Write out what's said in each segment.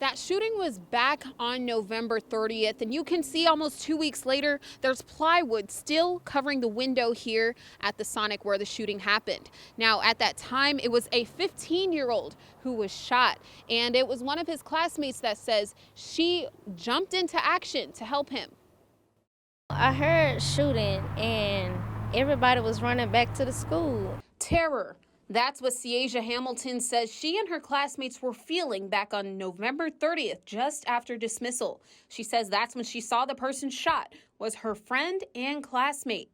That shooting was back on November 30th, and you can see almost 2 weeks later, there's plywood still covering the window here at the Sonic where the shooting happened. Now, at that time, it was a 15-year-old who was shot, and it was one of his classmates that says she jumped into action to help him. I heard shooting, and everybody was running back to the school. Terror. That's what Ciasia Hamilton says she and her classmates were feeling back on November 30th, just after dismissal. She says that's when she saw the person shot was her friend and classmate.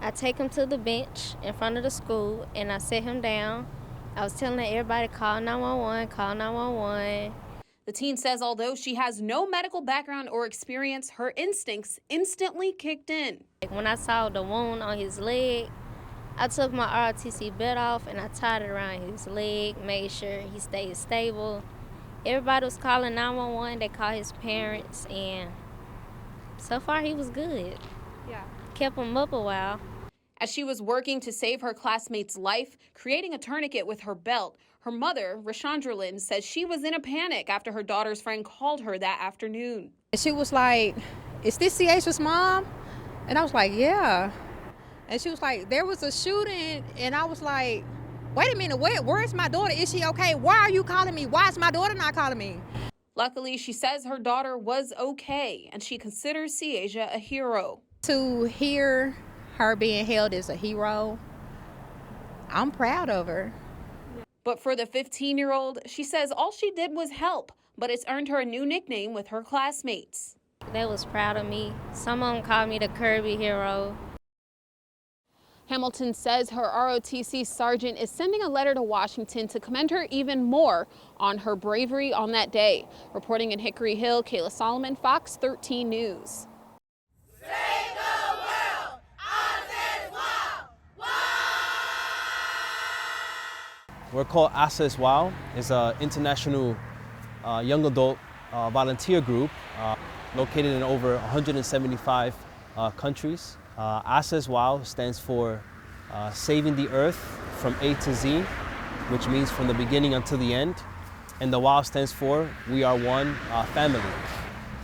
I take him to the bench in front of the school, and I set him down. I was telling everybody, call 911, call 911. The teen says although she has no medical background or experience, her instincts instantly kicked in. When I saw the wound on his leg, I took my ROTC belt off and I tied it around his leg, made sure he stayed stable. Everybody was calling 911, they called his parents, and so far he was good. Yeah. Kept him up a while. As she was working to save her classmate's life, creating a tourniquet with her belt, her mother, Rashandra Lynn, says she was in a panic after her daughter's friend called her that afternoon. She was like, "Is this Ciasia's mom?" And I was like, "Yeah." And she was like, "There was a shooting." And I was like, "Wait a minute, where's my daughter? Is she okay? Why are you calling me? Why is my daughter not calling me?" Luckily, she says her daughter was okay, and she considers Ciasia a hero. To hear her being hailed as a hero, I'm proud of her. But for the 15-year-old, she says all she did was help, but it's earned her a new nickname with her classmates. They was proud of me. Some of them called me the Kirby hero. Hamilton says her ROTC sergeant is sending a letter to Washington to commend her even more on her bravery on that day. Reporting in Hickory Hill, Kayla Solomon, Fox 13 News. Save the world! We're called Access WOW. It's an international young adult volunteer group located in over 175 countries. Access WOW stands for Saving the Earth from A to Z, which means from the beginning until the end. And the WOW stands for We Are One Family.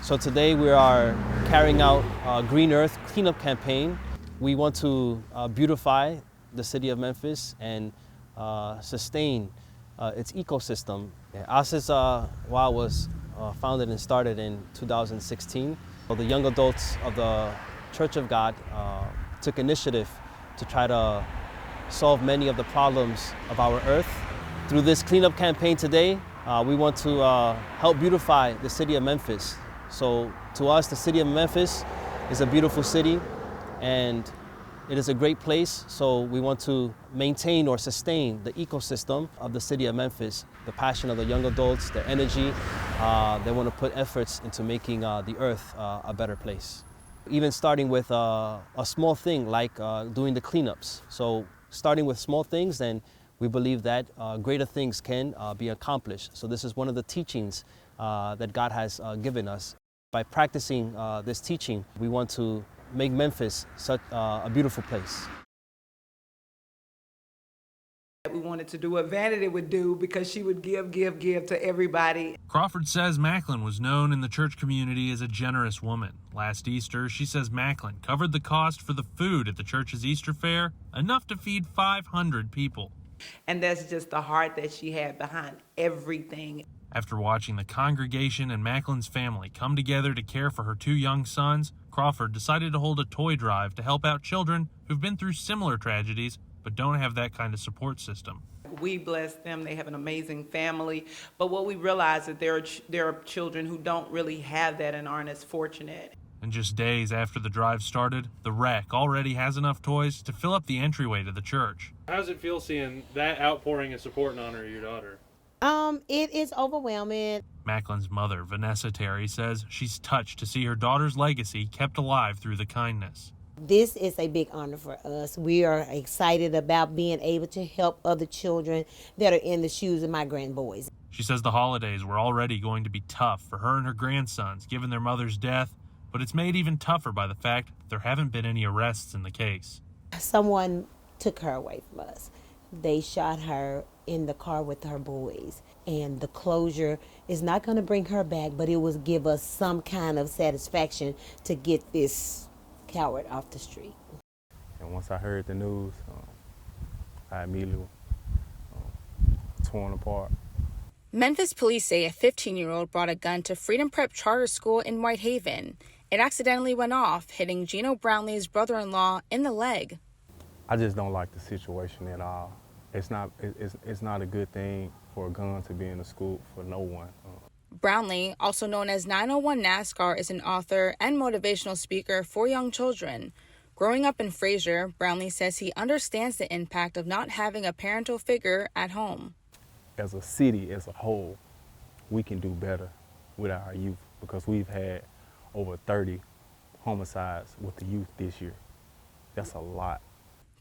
So today we are carrying out a Green Earth cleanup campaign. We want to beautify the city of Memphis and sustain its ecosystem. Access WOW was founded and started in 2016. So the young adults of the Church of God took initiative to try to solve many of the problems of our earth. Through this cleanup campaign today, we want to help beautify the city of Memphis. So to us, the city of Memphis is a beautiful city and it is a great place, so we want to maintain or sustain the ecosystem of the city of Memphis. The passion of the young adults, their energy, they want to put efforts into making the earth a better place. Even starting with a small thing like doing the cleanups. So starting with small things, then we believe that greater things can be accomplished. So this is one of the teachings that God has given us. By practicing this teaching, we want to make Memphis such a beautiful place. We wanted to do what Vanity would do because she would give to everybody. Crawford says Macklin was known in the church community as a generous woman. Last Easter, she says Macklin covered the cost for the food at the church's Easter fair, enough to feed 500 people. And that's just the heart that she had behind everything. After watching the congregation and Macklin's family come together to care for her two young sons, Crawford decided to hold a toy drive to help out children who've been through similar tragedies but don't have that kind of support system. We bless them. They have an amazing family. But what we realize is that there are children who don't really have that and aren't as fortunate. And just days after the drive started, the wreck already has enough toys to fill up the entryway to the church. How does it feel seeing that outpouring of support in honor of your daughter? It is overwhelming. Macklin's mother, Vanessa Terry, says she's touched to see her daughter's legacy kept alive through the kindness. This is a big honor for us. We are excited about being able to help other children that are in the shoes of my grandboys. She says the holidays were already going to be tough for her and her grandsons given their mother's death, but it's made even tougher by the fact there haven't been any arrests in the case. Someone took her away from us. they shot her in the car with her boys. And the closure is not going to bring her back, but it will give us some kind of satisfaction to get this coward off the street. And once I heard the news, I immediately torn apart. Memphis police say a 15-year-old brought a gun to Freedom Prep Charter School in Whitehaven. It accidentally went off, hitting Gino Brownlee's brother-in-law in the leg. I just don't like the situation at all. It's not a good thing for a gun to be in the school for no one. Brownlee, also known as 901 NASCAR, is an author and motivational speaker for young children. Growing up in Fraser, Brownlee says he understands the impact of not having a parental figure at home. As a city as a whole, we can do better with our youth because we've had over 30 homicides with the youth this year. That's a lot.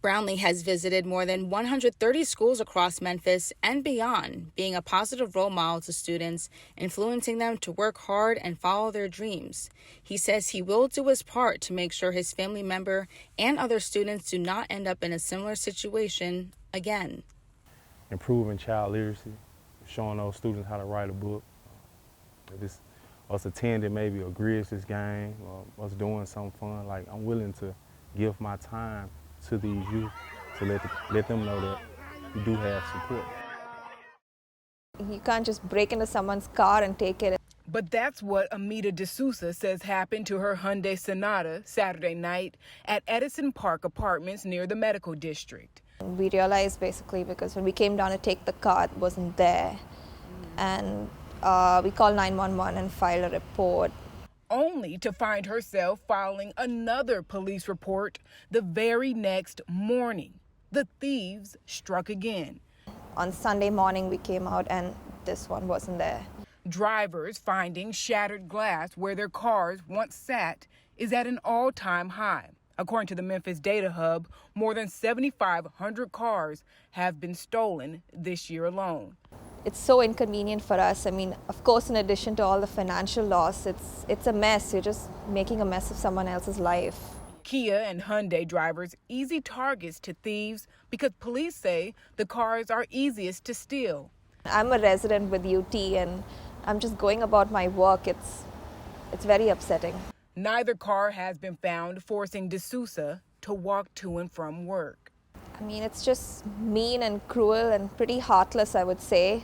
Brownlee has visited more than 130 schools across Memphis and beyond, being a positive role model to students, influencing them to work hard and follow their dreams. He says he will do his part to make sure his family member and other students do not end up in a similar situation again. Improving child literacy, showing those students how to write a book. Us attending maybe a Grizzlies game, or us doing something fun. Like, I'm willing to give my time to these youth to let them know that we do have support. You can't just break into someone's car and take it. But that's what Amita D'Souza says happened to her Hyundai Sonata Saturday night at Edison Park Apartments near the medical district. We realized basically because when we came down to take the car, it wasn't there. And we called 911 and filed a report. Only to find herself filing another police report the very next morning. The thieves struck again. On Sunday morning, we came out and this one wasn't there. Drivers finding shattered glass where their cars once sat is at an all-time high. According to the Memphis Data Hub, more than 7,500 cars have been stolen this year alone. It's so inconvenient for us. I mean, of course, in addition to all the financial loss, it's a mess. You're just making a mess of someone else's life. Kia and Hyundai drivers easy targets to thieves because police say the cars are easiest to steal. I'm a resident with UT and I'm just going about my work. It's very upsetting. Neither car has been found, forcing D'Souza to walk to and from work. I mean, it's just mean and cruel and pretty heartless, I would say.